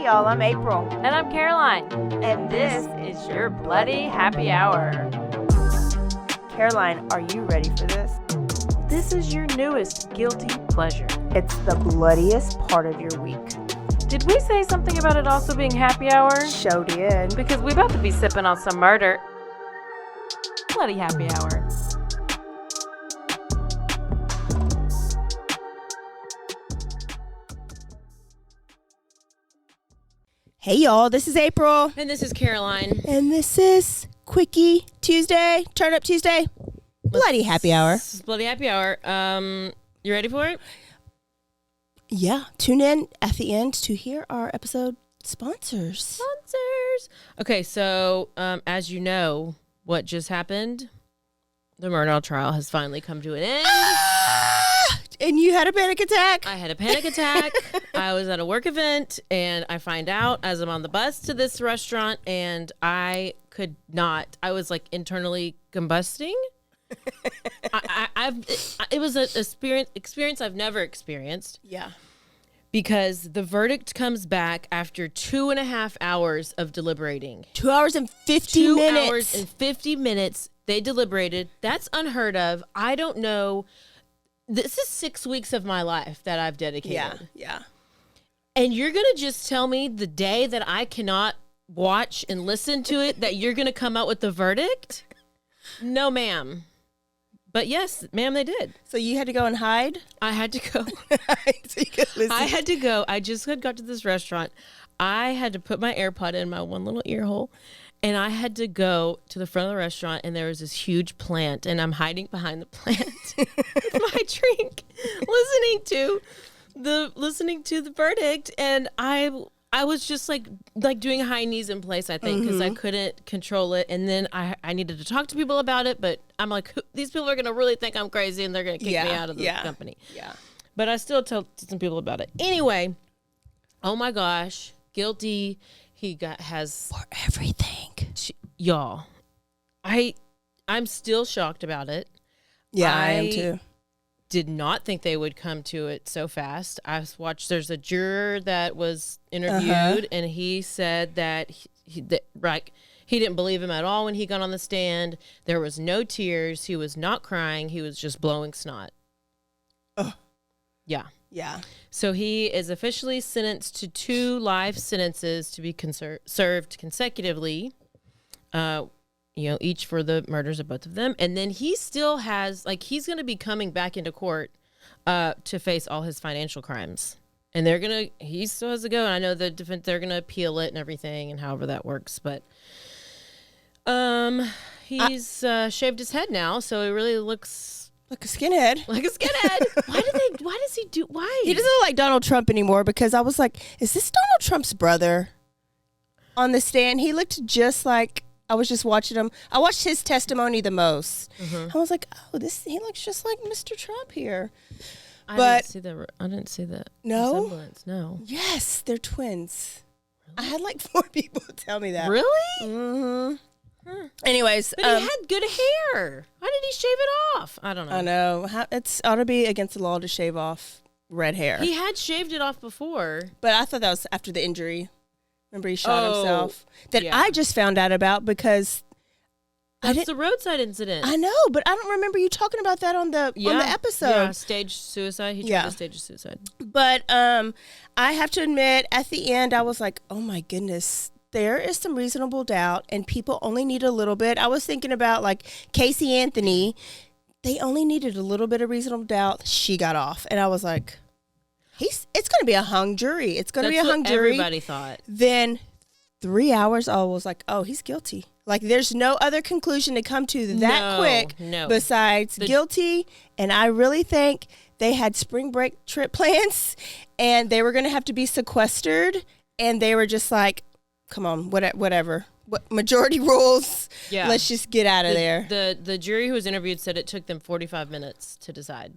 y'all, I'm April. And I'm Caroline. And this is your Bloody Happy Hour. Caroline, are you ready for this? This is your newest guilty pleasure. It's the bloodiest part of your week. Did we say something about it also being happy hour? Show did. Because we about to be sipping on some murder. Bloody Happy Hour. Hey y'all, this is April. And this is Caroline. And this is Quickie Tuesday, Turn Up Tuesday, Bloody Happy Hour. This is Bloody Happy Hour. You ready for it? Yeah, tune in at the end to hear our episode sponsors. Okay, so as you know, what just happened? The Murdaugh trial has finally come to an end. And you had a panic attack? I had a panic attack. I was at a work event, and I find out as I'm on the bus to this restaurant, and I could not. I was like internally combusting. It was an experience I've never experienced. Yeah. Because the verdict comes back after 2.5 hours of deliberating. 2 hours and 50 minutes. 2 hours and 50 minutes. They deliberated. That's unheard of. I don't know. This is 6 weeks of my life that I've dedicated. Yeah. And you're going to just tell me the day that I cannot watch and listen to it that you're going to come out with the verdict? No, ma'am. But yes, ma'am, they did. So you had to go and hide? I had to go. So you could listen. I had to go. I just had got to this restaurant. I had to put my AirPod in my one little ear hole. And I had to go to the front of the restaurant, and there was this huge plant, and I'm hiding behind the plant with my drink, listening to the verdict, and I was just like doing high knees in place, I think, because I couldn't control it, and then I needed to talk to people about it, but I'm like, these people are gonna really think I'm crazy, and they're gonna kick me out of the company. Yeah. But I still tell some people about it. Anyway, oh my gosh, guilty. He has for everything. Y'all, I'm still shocked about it. Yeah, I am too. Did not think they would come to it so fast. I watched. There's a juror that was interviewed, and he said that he didn't believe him at all when he got on the stand. There was no tears. He was not crying. He was just blowing snot. Oh, yeah. Yeah. So he is officially sentenced to 2 life sentences to be served consecutively, each for the murders of both of them. And then he still has, he's going to be coming back into court to face all his financial crimes. And he still has to go. And I know the defense, they're going to appeal it and everything and however that works. But he's shaved his head now, so it really looks... Like a skinhead. Why does he do, why? He doesn't look like Donald Trump anymore, because I was like, is this Donald Trump's brother on the stand? He looked just like, I was just watching him. I watched his testimony the most. I was like, oh, he looks just like Mr. Trump here. I didn't see the resemblance. No. Yes, they're twins. Really? I had like 4 people tell me that. Really? Mm-hmm. Anyways, but he had good hair. Why did he shave it off? I don't know. I know. It ought to be against the law to shave off red hair. He had shaved it off before. But I thought that was after the injury. Remember he shot himself? That I just found out about because... That's the roadside incident. I know, but I don't remember you talking about that on the episode. Yeah, staged suicide. He tried to stage a suicide. But I have to admit, at the end, I was like, oh my goodness... There is some reasonable doubt, and people only need a little bit. I was thinking about, like, Casey Anthony. They only needed a little bit of reasonable doubt. She got off. And I was like, it's going to be a hung jury. It's going to be a hung jury. Everybody thought. Then 3 hours, I was like, oh, he's guilty. Like, there's no other conclusion to come to that quick besides guilty. And I really think they had spring break trip plans, and they were going to have to be sequestered. And they were just like, come on, whatever. Majority rules. Yeah. Let's just get out of there. The jury who was interviewed said it took them 45 minutes to decide.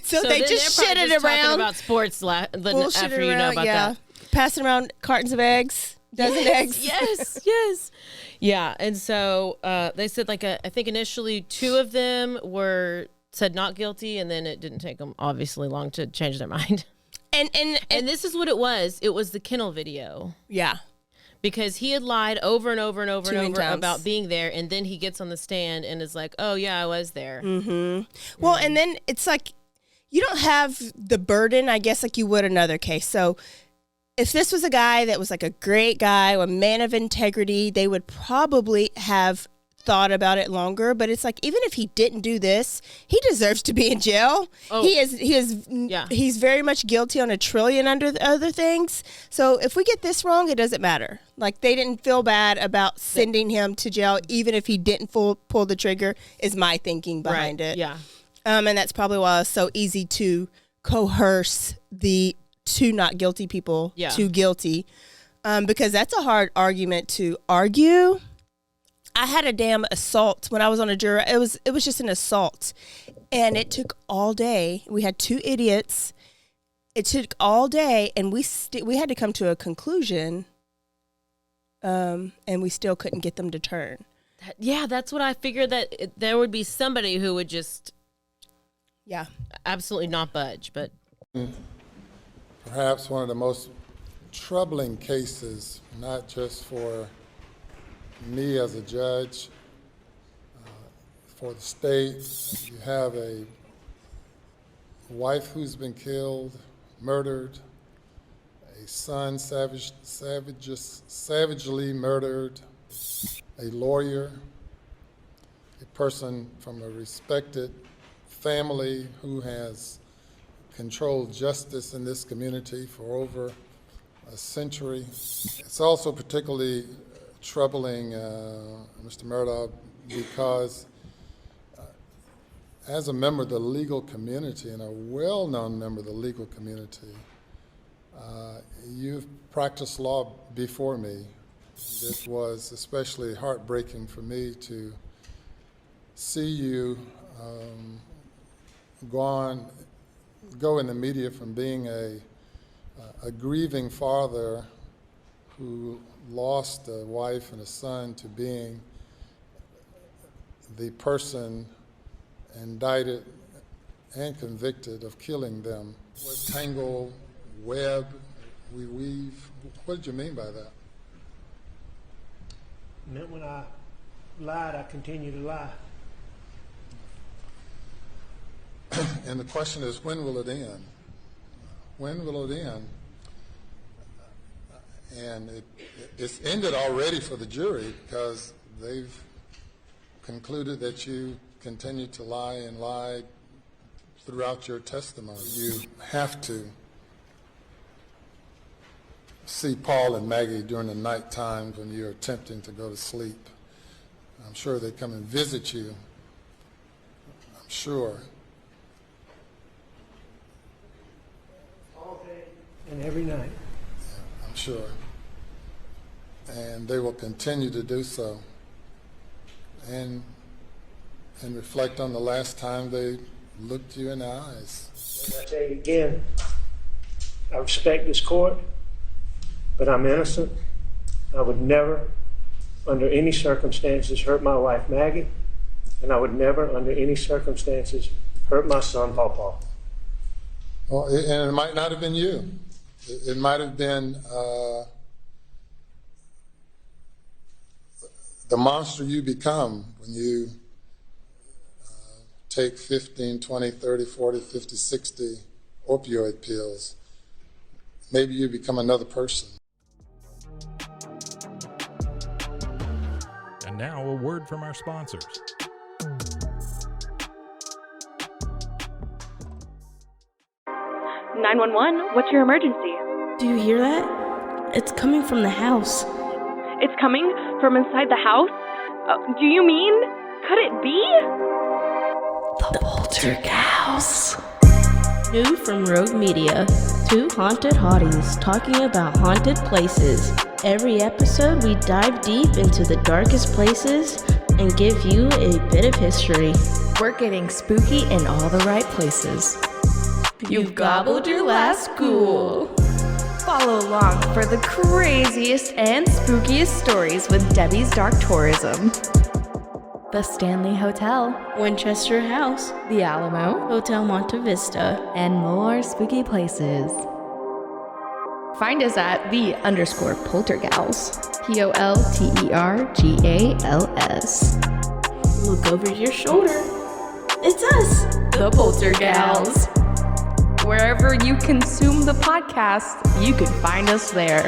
so they just shitted around. Talking about sports after you know about that. Passing around cartons of eggs, dozen eggs. Yes. Yeah, and so they said I think initially 2 of them said not guilty, and then it didn't take them obviously long to change their mind. And this is what it was. It was the kennel video. Yeah. Because he had lied over and over and over and over about being there, and then he gets on the stand and is like, "Oh yeah, I was there." Mm-hmm. Well, and then it's like you don't have the burden, I guess, like you would another case. So if this was a guy that was like a great guy, a man of integrity, they would probably have thought about it longer. But it's like, even if he didn't do this, he deserves to be in jail. Oh. He's very much guilty on a trillion other things. So if we get this wrong, it doesn't matter. Like, they didn't feel bad about sending him to jail, even if he didn't pull the trigger, is my thinking behind it. Yeah. And that's probably why it's so easy to coerce the two not guilty people to guilty, because that's a hard argument to argue. I had a damn assault when I was on a jury. It was just an assault, and it took all day. We had two idiots. It took all day, and we had to come to a conclusion, and we still couldn't get them to turn. That's what I figured, that there would be somebody who would just absolutely not budge. But perhaps one of the most troubling cases, not just for me as a judge, for the state. You have a wife who's been killed, murdered, a son savagely murdered, a lawyer, a person from a respected family who has controlled justice in this community for over a century. It's also particularly troubling, Mr. Murdaugh, because as a member of the legal community and a well-known member of the legal community, you've practiced law before me. It was especially heartbreaking for me to see you go in the media from being a grieving father who lost a wife and a son to being the person indicted and convicted of killing them. What tangle, web, we weave. What did you mean by that? It meant when I lied, I continue to lie. And the question is, when will it end? When will it end? And it's ended already for the jury, because they've concluded that you continue to lie and lie throughout your testimony. You have to see Paul and Maggie during the night times when you're attempting to go to sleep. I'm sure they come and visit you. I'm sure. All day and every night. Yeah, I'm sure. And they will continue to do so. And reflect on the last time they looked you in the eyes. And I tell you again, I respect this court, but I'm innocent. I would never, under any circumstances, hurt my wife, Maggie, and I would never, under any circumstances, hurt my son, Paw. Well, and it might not have been you. It might have been the monster you become when you take 15, 20, 30, 40, 50, 60 opioid pills. Maybe you become another person. And now a word from our sponsors. "911, what's your emergency?" Do you hear that? It's coming from the house. It's coming from inside the house? Do you mean, could it be? The Poltergeist. New from Rogue Media. Two haunted hotties talking about haunted places. Every episode we dive deep into the darkest places and give you a bit of history. We're getting spooky in all the right places. You've gobbled your last ghoul. Follow along for the craziest and spookiest stories with Debbie's Dark Tourism. The Stanley Hotel, Winchester House, the Alamo, Hotel Monte Vista, and more spooky places. Find us at _Poltergals. POLTERGALS. Look over your shoulder. It's us, the Poltergals. Wherever you consume the podcast, you can find us there.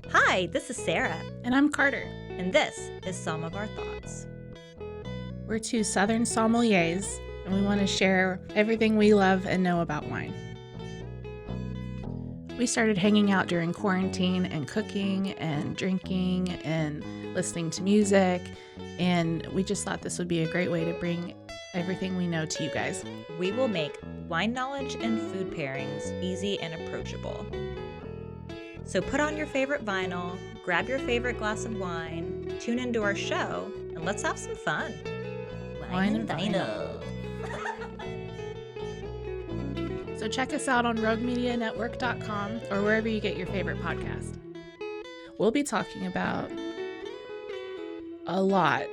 Hi, this is Sarah. And I'm Carter. And this is Some of Our Thoughts. We're two Southern sommeliers, and we want to share everything we love and know about wine. We started hanging out during quarantine and cooking and drinking and listening to music, and we just thought this would be a great way to bring everything we know to you guys. We will make wine knowledge and food pairings easy and approachable. So put on your favorite vinyl, grab your favorite glass of wine, tune into our show, and let's have some fun. Wine and vinyl. So check us out on roguemedianetwork.com or wherever you get your favorite podcast. We'll be talking about a lot.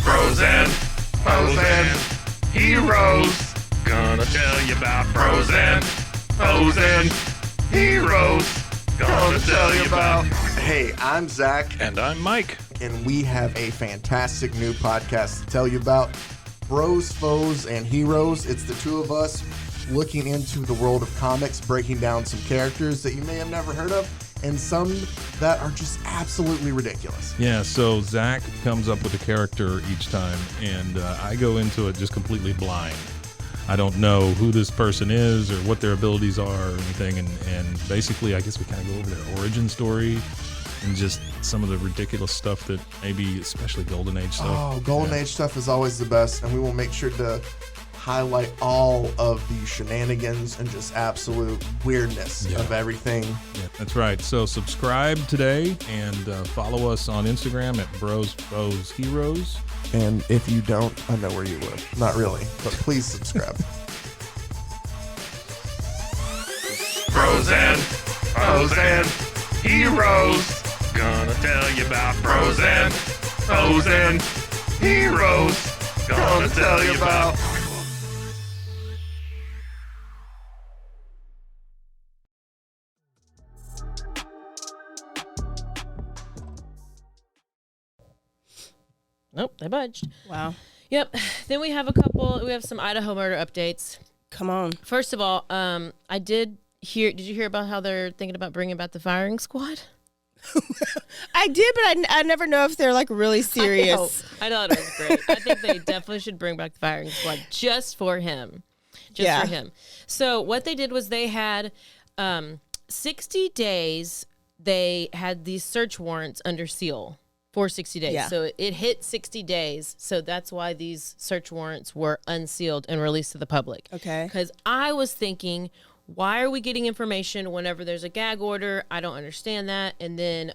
Frozen heroes. Gonna tell you about frozen heroes. Gonna tell you about. Hey, I'm Zach. And I'm Mike. And we have a fantastic new podcast to tell you about. Bros, Foes, and Heroes. It's the two of us looking into the world of comics, breaking down some characters that you may have never heard of, and some that are just absolutely ridiculous. Yeah, so Zach comes up with a character each time, and I go into it just completely blind. I don't know who this person is or what their abilities are or anything, and basically I guess we kind of go over their origin story and just some of the ridiculous stuff that maybe, especially Golden Age stuff. Oh, Golden Age stuff is always the best, and we will make sure to highlight all of the shenanigans and just absolute weirdness of everything. Yeah, that's right. So subscribe today and follow us on Instagram at Bros, Foes, Heroes. And if you don't, I know where you live. Not really, but please subscribe. Frozen heroes. Gonna tell you about frozen heroes. Gonna tell you about. Nope, they budged. Wow. Yep. Then we have some Idaho murder updates. Come on. First of all, did you hear about how they're thinking about bringing back the firing squad? I did, but I never know if they're like really serious. I thought it was great. I think they definitely should bring back the firing squad just for him. For him. So what they did was they had 60 days. They had these search warrants under seal. For 60 days. Yeah. So it hit 60 days. So that's why these search warrants were unsealed and released to the public. Okay. Because I was thinking, why are we getting information whenever there's a gag order? I don't understand that. And then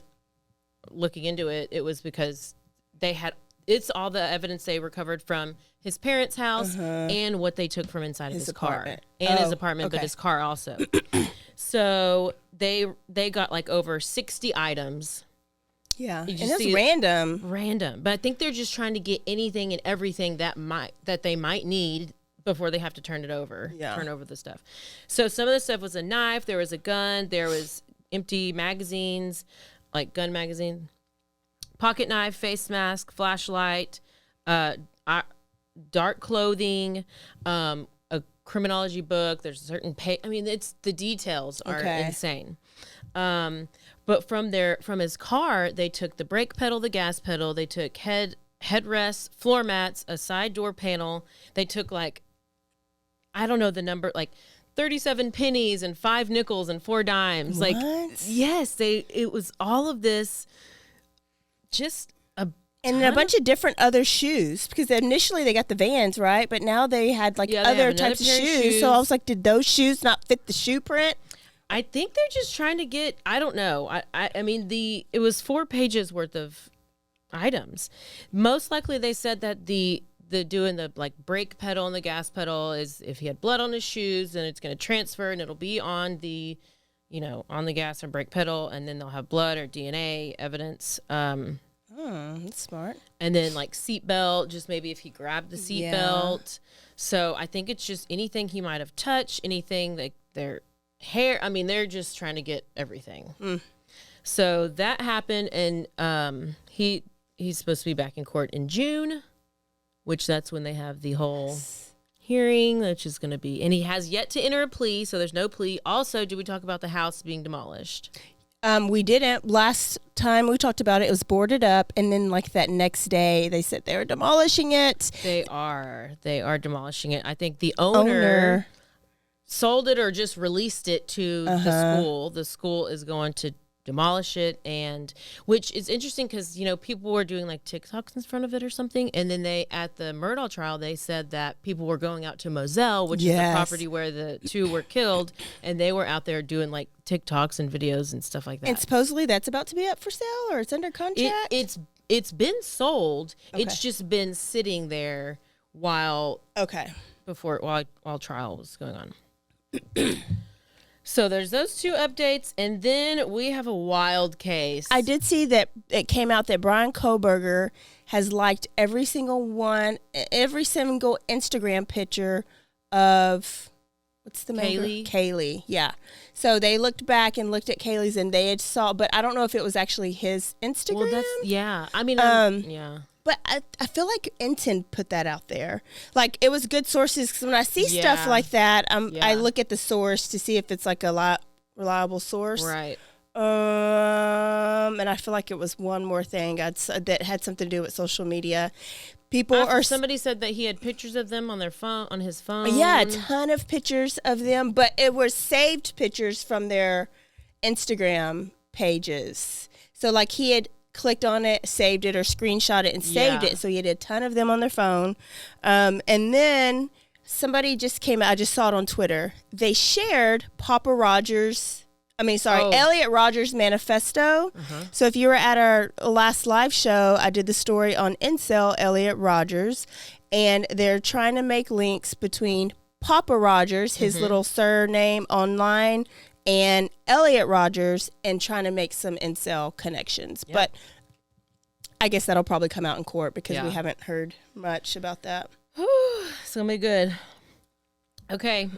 looking into it, it was because it's all the evidence they recovered from his parents' house and what they took from inside of his car. And his apartment, but his car also. So they got like over 60 items. Yeah, and it's random. But I think they're just trying to get anything and everything that they might need before they have to turn over the stuff. So some of the stuff was a knife, there was a gun, there was empty magazines, like gun magazine, pocket knife, face mask, flashlight, dark clothing, a criminology book. There's a certain it's the details are insane. But from his car, they took the brake pedal, the gas pedal, they took headrests, floor mats, a side door panel. They took I don't know the number, 37 pennies and 5 nickels and 4 dimes. What? It was all of this, just a bunch of different other shoes, because initially they got the Vans, right? But now they had other types of shoes. So I was like, did those shoes not fit the shoe print? I think they're just trying to get, I don't know. I mean, it was 4 pages worth of items. Most likely they said that the doing the like brake pedal and the gas pedal is if he had blood on his shoes, then it's going to transfer and it'll be on the, on the gas and brake pedal, and then they'll have blood or DNA evidence. That's smart. And then like seatbelt, just maybe if he grabbed the seatbelt. So I think it's just anything he might have touched, anything that their hair. I mean, they're just trying to get everything. So that happened, and he's supposed to be back in court in June, which that's when they have the whole hearing, which is going to be, and he has yet to enter a plea, so there's no plea. Also, did we talk about the house being demolished? We didn't. Last time we talked about it, it was boarded up, and then like that next day, they said they were demolishing it. They are demolishing it. I think the owner sold it or just released it to the school. The school is going to demolish it, and which is interesting because people were doing like TikToks in front of it or something, and then they at the Murdaugh trial they said that people were going out to Moselle, which is the property where the two were killed, and they were out there doing like TikToks and videos and stuff like that. And supposedly that's about to be up for sale, or it's under contract. It's been sold. Okay. It's just been sitting there while trial was going on. So there's those two updates, and then we have a wild case. I did see that it came out that Bryan Kohberger has liked every single Instagram picture of, what's the name? Kaylee. Yeah. So they looked back and looked at Kaylee's, and they had saw, but I don't know if it was actually his Instagram. Well, I mean, yeah. But I feel like Enton put that out there. Like, it was good sources, because when I see stuff like that, I look at the source to see if it's like a reliable source. Right. And I feel like it was one more thing that had something to do with social media. Somebody said that he had pictures of them on his phone. Yeah, a ton of pictures of them, but it was saved pictures from their Instagram pages. So like he had clicked on it, saved it, or screenshot it and saved it. So he had a ton of them on their phone. And then somebody just came out, I just saw it on Twitter. They shared Elliot Rogers' manifesto. So if you were at our last live show, I did the story on Incel Elliot Rogers, and they're trying to make links between Papa Rogers, his little surname online, and Elliot Rogers, and trying to make some incel connections. Yep. But I guess that'll probably come out in court because we haven't heard much about that. It's going to be good. Okay.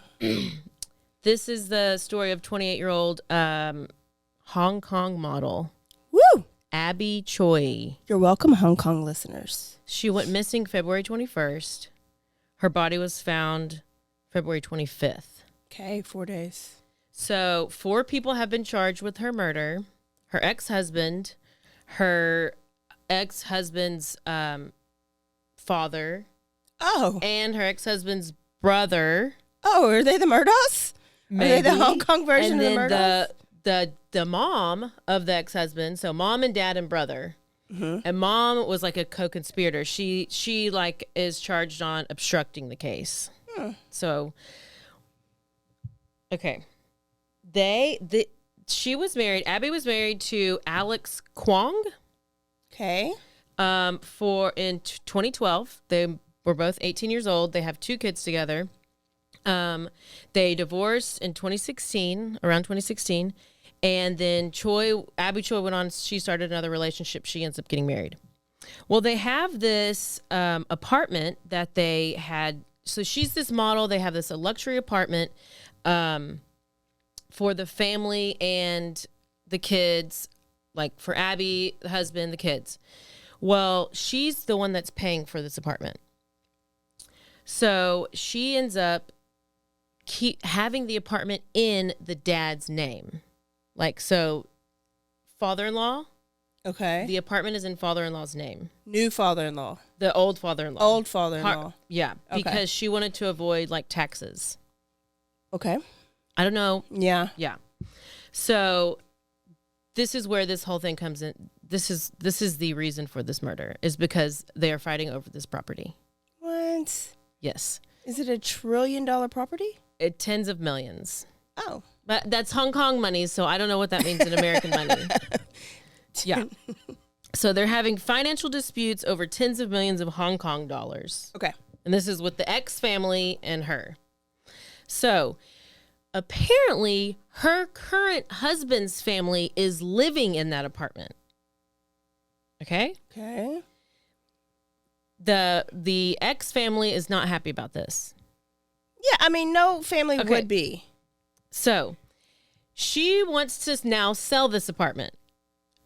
This is the story of 28-year-old Hong Kong model. Woo! Abby Choi. You're welcome, Hong Kong listeners. She went missing February 21st. Her body was found February 25th. Okay, 4 days. So 4 people have been charged with her murder. Her ex-husband, her ex-husband's father. Oh. And her ex-husband's brother. Oh, are they the Murdaughs? Maybe. Are they the Hong Kong version of the Murdaughs? The mom of the ex-husband, so mom and dad and brother. And mom was like a co-conspirator. She like is charged on obstructing the case. So, okay. She was married. Abby was married to Alex Kwong. Okay. In 2012, they were both 18 years old. They have 2 kids together. They divorced in around 2016, and then Abby Choi went on. She started another relationship. She ends up getting married. Well, they have this apartment that they had. So she's this model. They have this luxury apartment. For the family and the kids, like for Abby, the husband, the kids. Well, she's the one that's paying for this apartment. So she ends up having the apartment in the dad's name. Like, so father-in-law. Okay. The apartment is in father-in-law's name. New father-in-law. The old father-in-law. Old father-in-law. Because she wanted to avoid like taxes. Okay. I don't know. Yeah. Yeah. So this is where this whole thing comes in. This is the reason for this murder, is because they are fighting over this property. What? Yes. Is it $1 trillion property? Tens of millions. Oh. But that's Hong Kong money, so I don't know what that means in American money. Yeah. So they're having financial disputes over tens of millions of Hong Kong dollars. Okay. And this is with the ex family and her. So apparently her current husband's family is living in that apartment. Okay? Okay. The ex family is not happy about this. Yeah, I mean, no family would be. So she wants to now sell this apartment.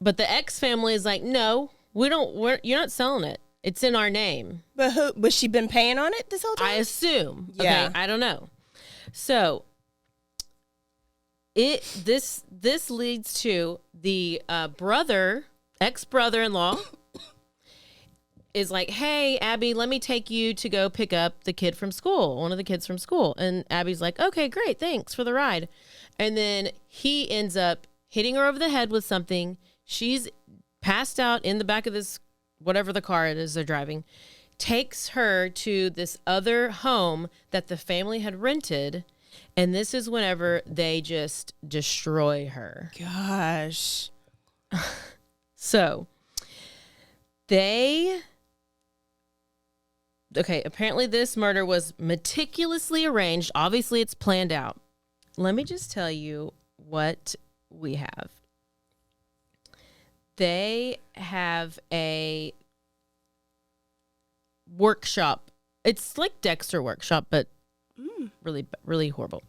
But the ex family is like, no, you're not selling it. It's in our name. But who was she been paying on it this whole time? I assume. Yeah. Okay, I don't know. So this leads to the ex-brother-in-law is like, hey, Abby, let me take you to go pick up the kid from school, one of the kids from school. And Abby's like, okay, great, thanks for the ride. And then he ends up hitting her over the head with something. She's passed out in the back of this, whatever the car it is they're driving, takes her to this other home that the family had rented. And this is whenever they just destroy her. Gosh. So apparently this murder was meticulously arranged. Obviously, it's planned out. Let me just tell you what we have. They have a workshop. It's like Dexter Workshop, but really, really horrible.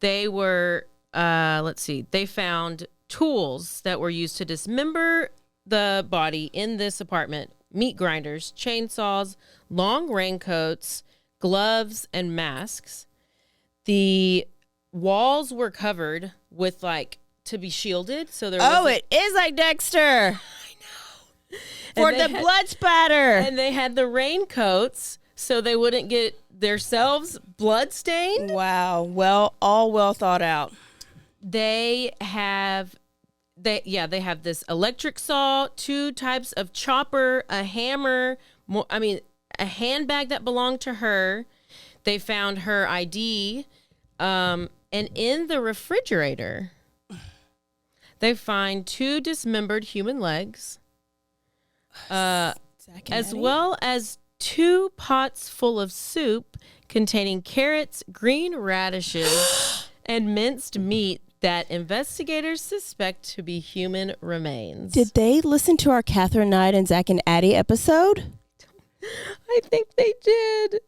They were, they found tools that were used to dismember the body in this apartment. Meat grinders, chainsaws, long raincoats, gloves, and masks. The walls were covered with to be shielded. So there was it is like Dexter. I know. For the blood spatter. And they had the raincoats so they wouldn't get themselves blood stained. Wow. All well thought out. They have this electric saw, 2 types of chopper, a hammer, a handbag that belonged to her. They found her ID. And in the refrigerator, they find 2 dismembered human legs, as well as 2 pots full of soup containing carrots, green radishes, and minced meat that investigators suspect to be human remains. Did they listen to our Catherine Knight and Zach and Addie episode? I think they did.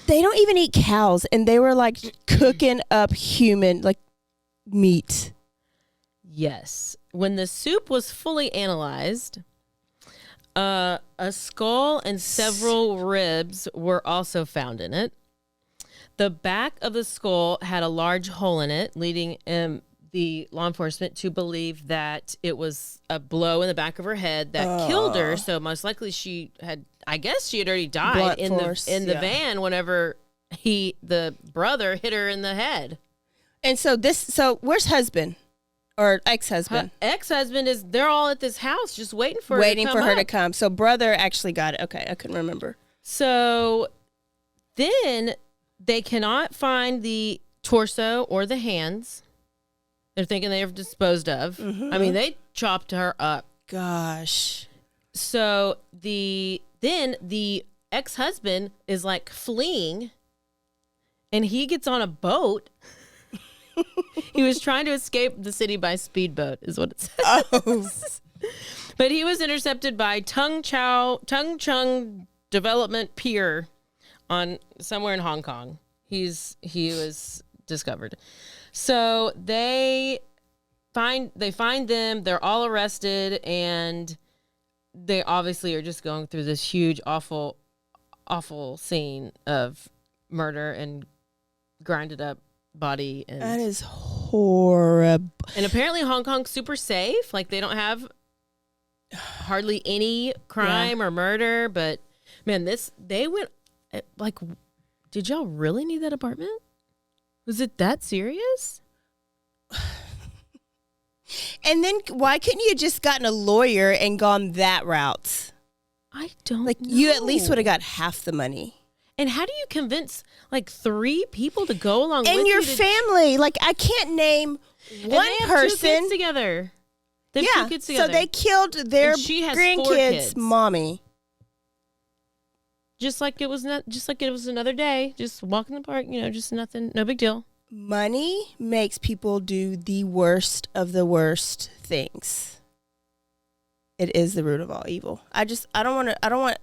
They don't even eat cows, and they were cooking up human meat. Yes. When the soup was fully analyzed, a skull and several ribs were also found in it. The back of the skull had a large hole in it, leading the law enforcement to believe that it was a blow in the back of her head that killed her. So most likely she had already died in the van whenever the brother hit her in the head. And so where's husband or ex-husband? Ex-husband they're all at this house just waiting for her to come. So brother actually got it. Okay, I couldn't remember. So then they cannot find the torso or the hands. They're thinking they were disposed of. Mm-hmm. I mean, they chopped her up. Gosh. So then the ex-husband is fleeing, and he gets on a boat. He was trying to escape the city by speedboat, is what it says. Oh. But he was intercepted by Tung Chung Development Pier on somewhere in Hong Kong. He was discovered. So they find them. They're all arrested, and they obviously are just going through this huge, awful, awful scene of murder and grinded up body. And that is horrible. And apparently Hong Kong's super safe. They don't have hardly any crime or murder. But man, they went did y'all really need that apartment? Was it that serious? And then why couldn't you have just gotten a lawyer and gone that route? I don't know. You at least would have got half the money. And how do you convince 3 people to go along with you? And your family. I can't name one person. 2 kids together. They have 2 kids together. So they killed their she has 4 grandkids' kids. mommy. Just like it was another day. Just walk in the park, just nothing, no big deal. Money makes people do the worst of the worst things. It is the root of all evil. I don't want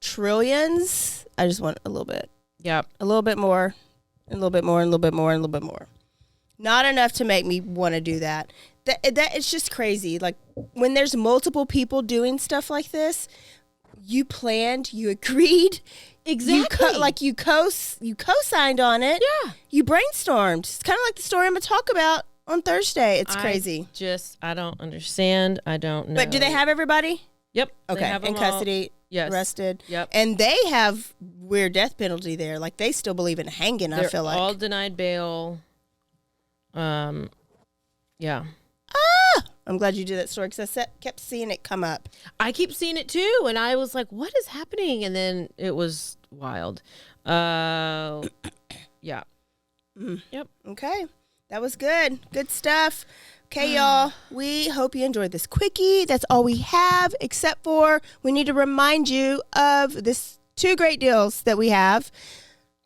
trillions. I just want a little bit. Yep. A little bit more, and a little bit more, and a little bit more, and a little bit more. Not enough to make me want to do that. That it's just crazy. Like when there's multiple people doing stuff like this, you planned, you agreed, exactly. You co-signed on it. Yeah, you brainstormed. It's kind of like the story I'm gonna talk about on Thursday. It's crazy. I don't understand. I don't know. But do they have everybody? Yep. Okay. They have in them all. custody. Yes. Arrested. Yep. And they have weird death penalty there. Like they still believe in hanging. I feel like all denied bail. Yeah. I'm glad you did that story because I kept seeing it come up. I keep seeing it too, and I was like, "What is happening?" And then it was wild. Yeah. Yep. Okay. That was good. Good stuff. Okay, y'all. We hope you enjoyed this quickie. That's all we have, except for we need to remind you of this 2 great deals that we have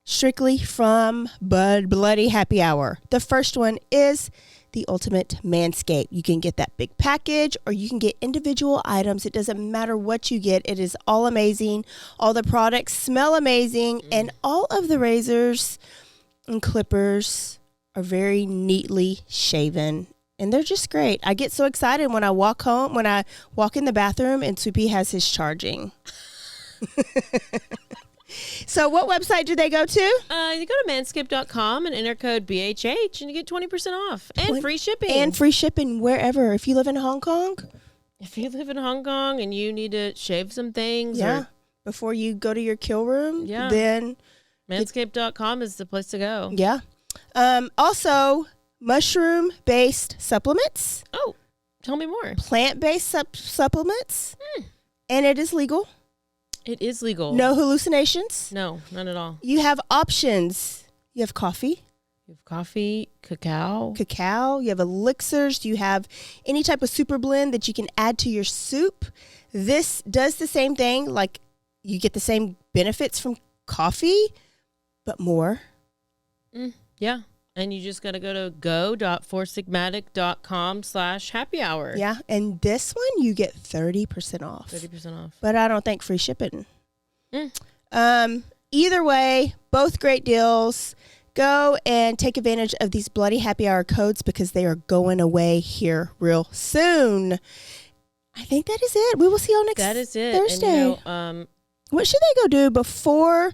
strictly from Bloody Happy Hour. The first one is the ultimate Manscaped. You can get that big package or you can get individual items. It doesn't matter what you get. It is all amazing. All the products smell amazing, and all of the razors and clippers are very neatly shaven. And they're just great. I get so excited when I walk in the bathroom and Soupy has his charging. So what website do they go to? You go to manscaped.com and enter code BHH and you get 20% off and free shipping. And free shipping wherever. If you live in Hong Kong. If you live in Hong Kong and you need to shave some things. Yeah. Before you go to your kill room. Yeah. Then manscaped.com is the place to go. Yeah. Also, mushroom-based supplements. Oh, tell me more. Plant-based supplements. And it is legal. It is legal. No hallucinations. No, none at all. You have options. You have coffee. You have coffee, cacao. You have elixirs. You have any type of super blend that you can add to your soup. This does the same thing. Like you get the same benefits from coffee, but more. Yeah. And you just got to go to go.foursigmatic.com/happyhour. Yeah. And this one, you get 30% off. 30% off. But I don't think free shipping. Either way, both great deals. Go and take advantage of these Bloody Happy Hour codes because they are going away here real soon. I think that is it. We will see y'all next Thursday. That is it. Thursday. And, what should they go do before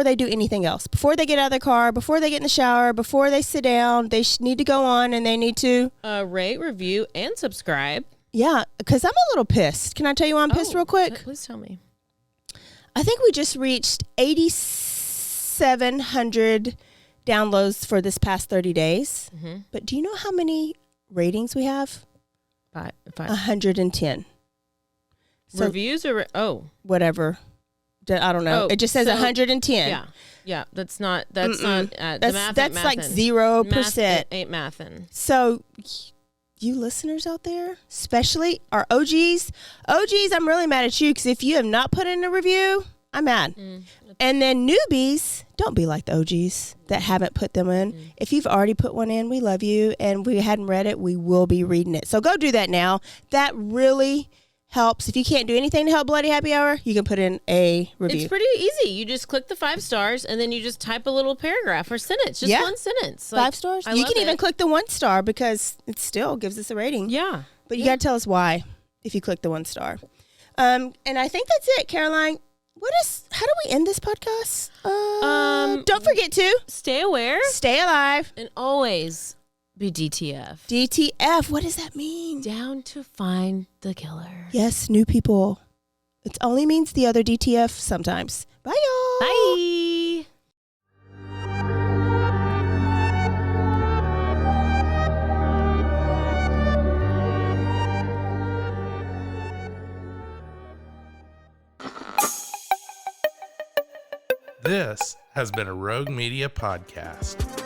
they do anything else? Before they get out of the car, before they get in the shower, before they sit down, they need to go on and they need to rate, review, and subscribe. Yeah, because I'm a little pissed. Can I tell you why I'm pissed real quick? Please tell me. I think we just reached 8,700 downloads for this past 30 days. But do you know how many ratings we have? 110. So reviews or whatever. I don't know. It just says 110. Yeah. That's not the math. That's like 0%. Ain't mathin'. So you listeners out there, especially our OGs, I'm really mad at you because if you have not put in a review, I'm mad. And then newbies, don't be like the OGs that haven't put them in. If you've already put one in, we love you. And we hadn't read it, we will be reading it. So go do that now. That really helps. If you can't do anything to help Bloody Happy Hour, you can put in a review. It's pretty easy. You just click the 5 stars and then you just type a little paragraph or sentence. Just one sentence. 5 stars. You can even click the 1 star because it still gives us a rating. Yeah. But you got to tell us why if you click the 1 star. And I think that's it, Caroline. How do we end this podcast? Don't forget to stay aware, stay alive, and always be DTF. DTF, what does that mean? Down to find the killer. Yes, new people. It only means the other DTF sometimes. Bye, y'all. Bye. This has been a Rogue Media podcast.